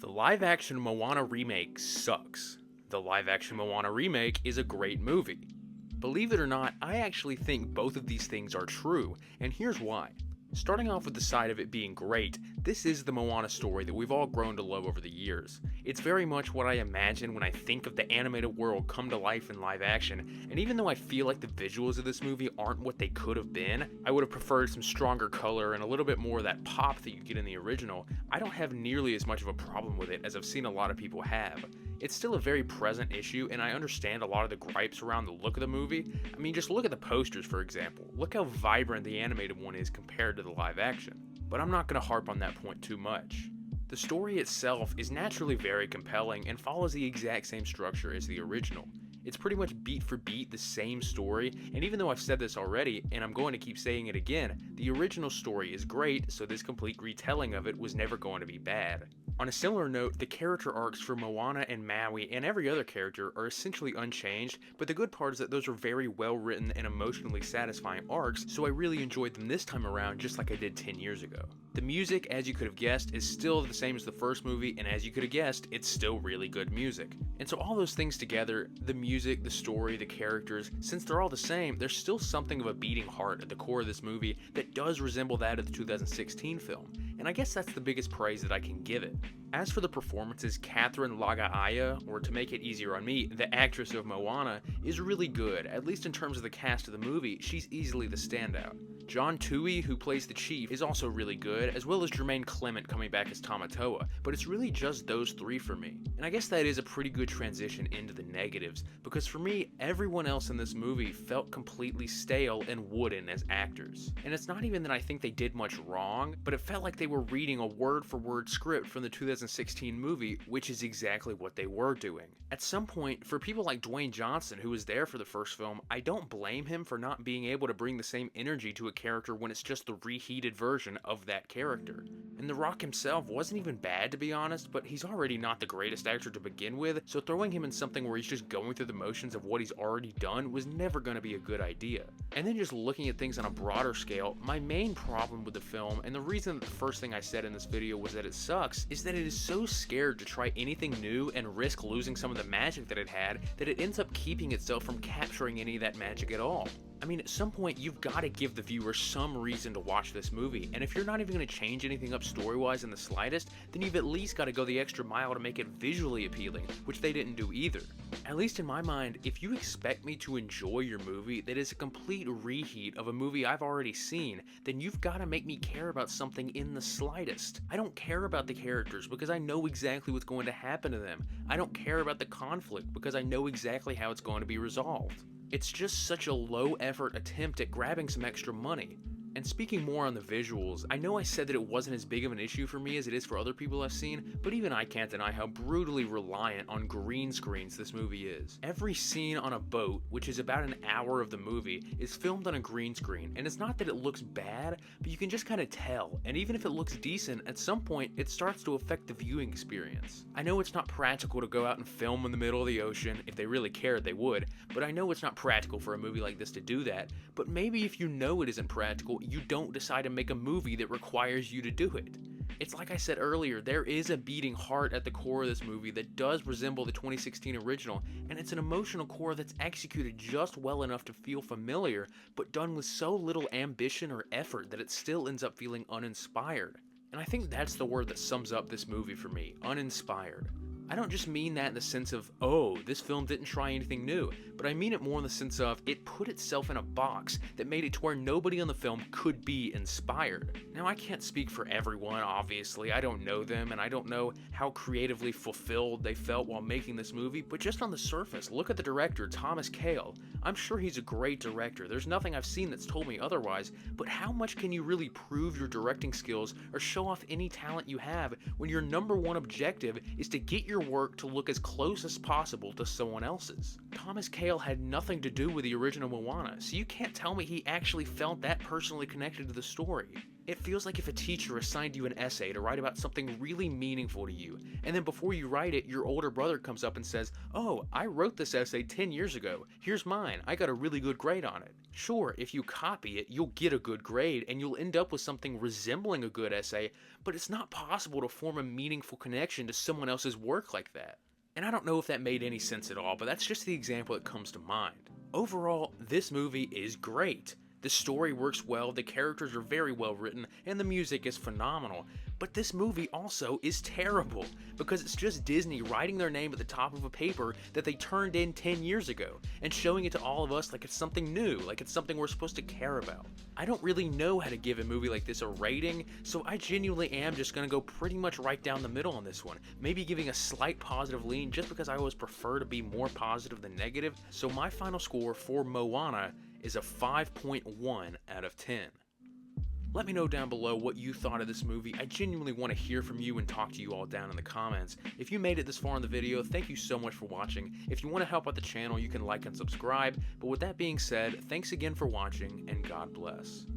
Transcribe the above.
The live-action Moana remake sucks. The live-action Moana remake is a great movie. Believe it or not, I actually think both of these things are true, and here's why. Starting off with the side of it being great, this is the Moana story that we've all grown to love over the years. It's very much what I imagine when I think of the animated world come to life in live action, and even though I feel like the visuals of this movie aren't what they could have been, I would have preferred some stronger color and a little bit more of that pop that you get in the original, I don't have nearly as much of a problem with it as I've seen a lot of people have. It's still a very present issue, and I understand a lot of the gripes around the look of the movie. I mean, just look at the posters, for example. Look how vibrant the animated one is compared to the live action. But I'm not going to harp on that point too much. The story itself is naturally very compelling and follows the exact same structure as the original. It's pretty much beat for beat the same story, and even though I've said this already, and I'm going to keep saying it again, the original story is great, so this complete retelling of it was never going to be bad. On a similar note, the character arcs for Moana and Maui and every other character are essentially unchanged, but the good part is that those are very well written and emotionally satisfying arcs, so I really enjoyed them this time around just like I did 10 years ago. The music, as you could have guessed, is still the same as the first movie, and as you could have guessed, it's still really good music. And so all those things together, the music, the story, the characters, since they're all the same, there's still something of a beating heart at the core of this movie that does resemble that of the 2016 film, and I guess that's the biggest praise that I can give it. As for the performances, Catherine Lagaaya, or to make it easier on me, the actress of Moana, is really good. At least in terms of the cast of the movie, she's easily the standout. John Tui, who plays the chief, is also really good, as well as Jermaine Clement coming back as Tamatoa, but it's really just those three for me. And I guess that is a pretty good transition into the negatives, because for me, everyone else in this movie felt completely stale and wooden as actors. And it's not even that I think they did much wrong, but it felt like they were reading a word-for-word script from the 2016 movie, which is exactly what they were doing. At some point, for people like Dwayne Johnson, who was there for the first film, I don't blame him for not being able to bring the same energy to a character when it's just the reheated version of that character. And The Rock himself wasn't even bad, to be honest, but he's already not the greatest actor to begin with, so throwing him in something where he's just going through the motions of what he's already done was never going to be a good idea. And then just looking at things on a broader scale, my main problem with the film, and the reason that the first thing I said in this video was that it sucks, is that it is so scared to try anything new and risk losing some of the magic that it had, that it ends up keeping itself from capturing any of that magic at all. I mean, at some point, you've got to give the viewer some reason to watch this movie, and if you're not even going to change anything up story-wise in the slightest, then you've at least got to go the extra mile to make it visually appealing, which they didn't do either. At least in my mind, if you expect me to enjoy your movie that is a complete reheat of a movie I've already seen, then you've got to make me care about something in the slightest. I don't care about the characters because I know exactly what's going to happen to them. I don't care about the conflict because I know exactly how it's going to be resolved. It's just such a low-effort attempt at grabbing some extra money. And speaking more on the visuals, I know I said that it wasn't as big of an issue for me as it is for other people I've seen, but even I can't deny how brutally reliant on green screens this movie is. Every scene on a boat, which is about an hour of the movie, is filmed on a green screen, and it's not that it looks bad, but you can just kind of tell, and even if it looks decent, at some point it starts to affect the viewing experience. I know it's not practical to go out and film in the middle of the ocean. If they really cared, they would, but I know it's not practical for a movie like this to do that, but maybe if you know it isn't practical, you don't decide to make a movie that requires you to do it. It's like I said earlier, there is a beating heart at the core of this movie that does resemble the 2016 original, and it's an emotional core that's executed just well enough to feel familiar, but done with so little ambition or effort that it still ends up feeling uninspired. And I think that's the word that sums up this movie for me, uninspired. I don't just mean that in the sense of, oh, this film didn't try anything new, but I mean it more in the sense of, it put itself in a box that made it to where nobody on the film could be inspired. Now, I can't speak for everyone, obviously. I don't know them, and I don't know how creatively fulfilled they felt while making this movie, but just on the surface, look at the director, Thomas Kail. I'm sure he's a great director. There's nothing I've seen that's told me otherwise, but how much can you really prove your directing skills or show off any talent you have when your number one objective is to get your work to look as close as possible to someone else's? Thomas Kail had nothing to do with the original Moana, so you can't tell me he actually felt that personally connected to the story. It feels like if a teacher assigned you an essay to write about something really meaningful to you, and then before you write it, your older brother comes up and says, "Oh, I wrote this essay 10 years ago. Here's mine. I got a really good grade on it." Sure, if you copy it, you'll get a good grade and you'll end up with something resembling a good essay, but it's not possible to form a meaningful connection to someone else's work like that. And I don't know if that made any sense at all, but that's just the example that comes to mind. Overall, this movie is great. The story works well, the characters are very well written, and the music is phenomenal. But this movie also is terrible, because it's just Disney writing their name at the top of a paper that they turned in 10 years ago, and showing it to all of us like it's something new, like it's something we're supposed to care about. I don't really know how to give a movie like this a rating, so I genuinely am just gonna go pretty much right down the middle on this one, maybe giving a slight positive lean just because I always prefer to be more positive than negative. So my final score for Moana is a 5.1 out of 10. Let me know down below what you thought of this movie. I genuinely want to hear from you and talk to you all down in the comments. If you made it this far in the video, thank you so much for watching. If you want to help out the channel, you can like and subscribe. But with that being said, thanks again for watching, and God bless.